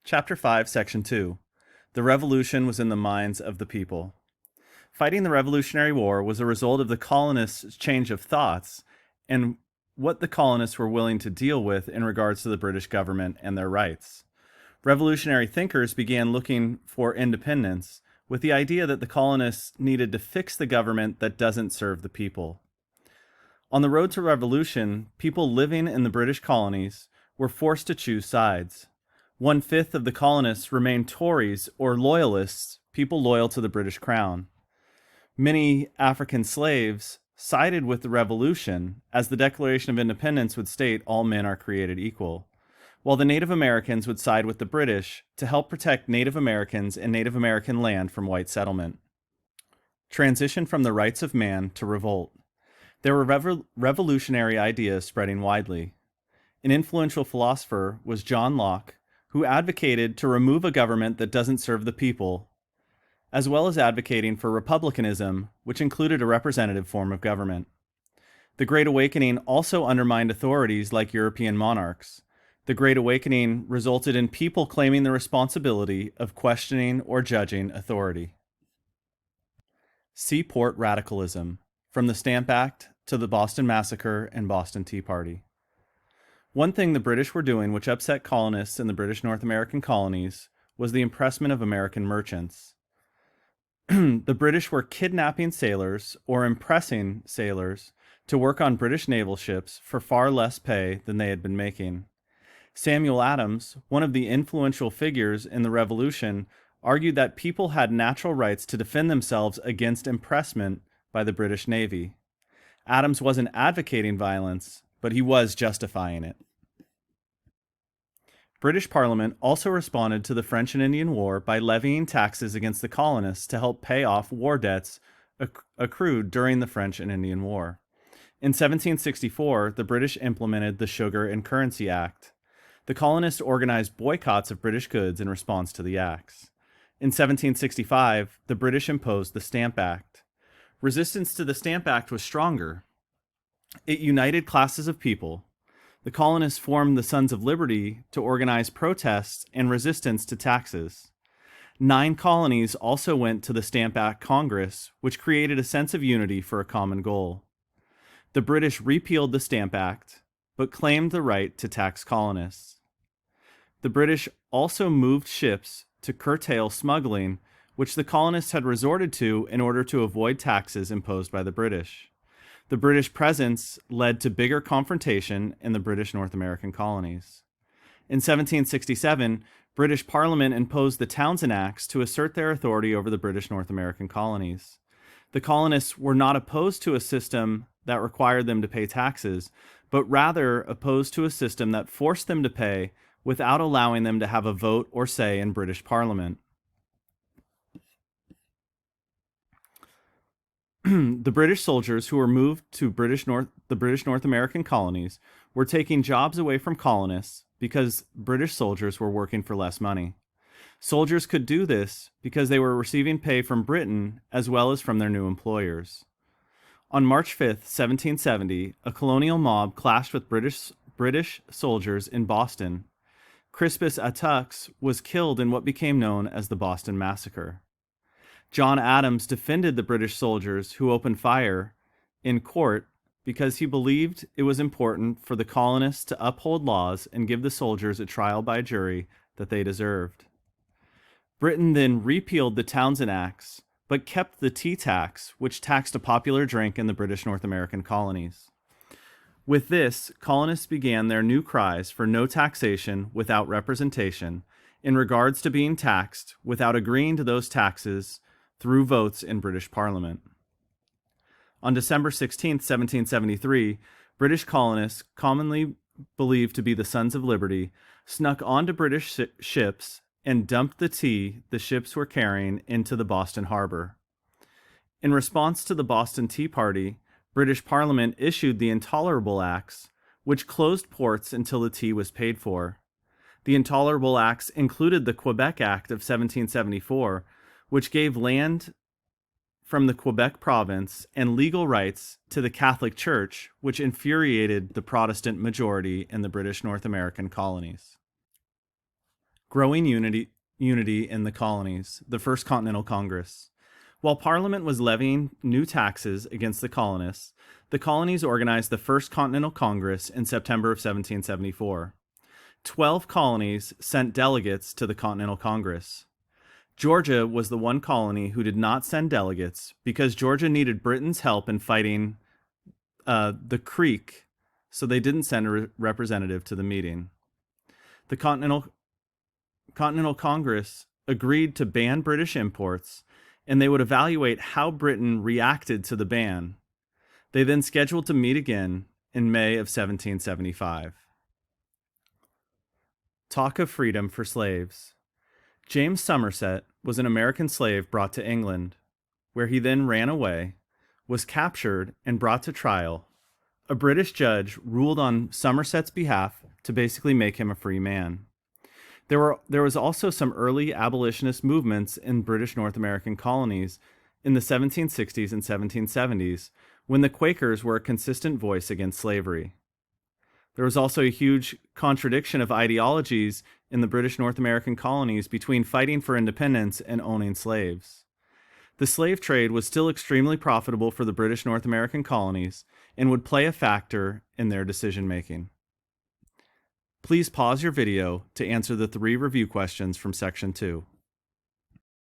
Chapter 5, Section 2. The Revolution was in the minds of the people. Fighting the Revolutionary War was a result of the colonists' change of thoughts and what the colonists were willing to deal with in regards to the British government and their rights. Revolutionary thinkers began looking for independence with the idea that the colonists needed to fix the government that doesn't serve the people. On the road to revolution, people living in the British colonies were forced to choose sides. 1/5 of the colonists remained Tories or loyalists, people loyal to the British crown. Many African slaves sided with the revolution, as the Declaration of Independence would state all men are created equal, while the Native Americans would side with the British to help protect Native Americans and Native American land from white settlement. Transition from the rights of man to revolt. There were revolutionary ideas spreading widely. An influential philosopher was John Locke, who advocated to remove a government that doesn't serve the people, as well as advocating for republicanism, which included a representative form of government. The Great Awakening also undermined authorities like European monarchs. The Great Awakening resulted in people claiming the responsibility of questioning or judging authority. Seaport Radicalism, from the Stamp Act to the Boston Massacre and Boston Tea Party. One thing the British were doing which upset colonists in the British North American colonies was the impressment of American merchants. The British were kidnapping sailors or impressing sailors to work on British naval ships for far less pay than they had been making. Samuel Adams, one of the influential figures in the Revolution, argued that people had natural rights to defend themselves against impressment by the British Navy. Adams wasn't advocating violence, but he was justifying it. British Parliament also responded to the French and Indian War by levying taxes against the colonists to help pay off war debts accrued during the French and Indian War. In 1764, the British implemented the Sugar and Currency Act. The colonists organized boycotts of British goods in response to the acts. In 1765, the British imposed the Stamp Act. Resistance to the Stamp Act was stronger. It united classes of people. The colonists formed the Sons of Liberty to organize protests and resistance to taxes. 9 colonies also went to the Stamp Act Congress, which created a sense of unity for a common goal. The British repealed the Stamp Act, but claimed the right to tax colonists. The British also moved ships to curtail smuggling, which the colonists had resorted to in order to avoid taxes imposed by the British. The British presence led to bigger confrontation in the British North American colonies. In 1767, British Parliament imposed the Townshend Acts to assert their authority over the British North American colonies. The colonists were not opposed to a system that required them to pay taxes, but rather opposed to a system that forced them to pay without allowing them to have a vote or say in British Parliament. The British soldiers who were moved to the British North American colonies were taking jobs away from colonists because British soldiers were working for less money. Soldiers could do this because they were receiving pay from Britain as well as from their new employers. On March 5th, 1770, a colonial mob clashed with British soldiers in Boston. Crispus Attucks was killed in what became known as the Boston Massacre. John Adams defended the British soldiers who opened fire in court because he believed it was important for the colonists to uphold laws and give the soldiers a trial by jury that they deserved. Britain then repealed the Townshend Acts, but kept the tea tax, which taxed a popular drink in the British North American colonies. With this, colonists began their new cries for no taxation without representation in regards to being taxed without agreeing to those taxes through votes in British Parliament. On December 16, 1773, British colonists, commonly believed to be the Sons of Liberty, snuck onto British ships and dumped the tea the ships were carrying into the Boston harbor. In response to the Boston Tea Party, British Parliament issued the Intolerable Acts, which closed ports until the tea was paid for. The Intolerable Acts included the Quebec Act of 1774, which gave land from the Quebec province and legal rights to the Catholic Church, which infuriated the Protestant majority in the British North American colonies. Growing unity in the colonies, the First Continental Congress. While Parliament was levying new taxes against the colonies organized the First Continental Congress in September of 1774. 12 colonies sent delegates to the Continental Congress. Georgia was the one colony who did not send delegates because Georgia needed Britain's help in fighting the Creek, so they didn't send a representative to the meeting. The Continental Congress agreed to ban British imports, and they would evaluate how Britain reacted to the ban. They then scheduled to meet again in May of 1775. Talk of freedom for slaves. James Somerset was an American slave brought to England, where he then ran away, was captured, and brought to trial. A British judge ruled on Somerset's behalf to basically make him a free man. There was also some early abolitionist movements in British North American colonies in the 1760s and 1770s, when the Quakers were a consistent voice against slavery. There was also a huge contradiction of ideologies in the British North American colonies between fighting for independence and owning slaves. The slave trade was still extremely profitable for the British North American colonies and would play a factor in their decision-making. Please pause your video to answer the 3 review questions from Section 2.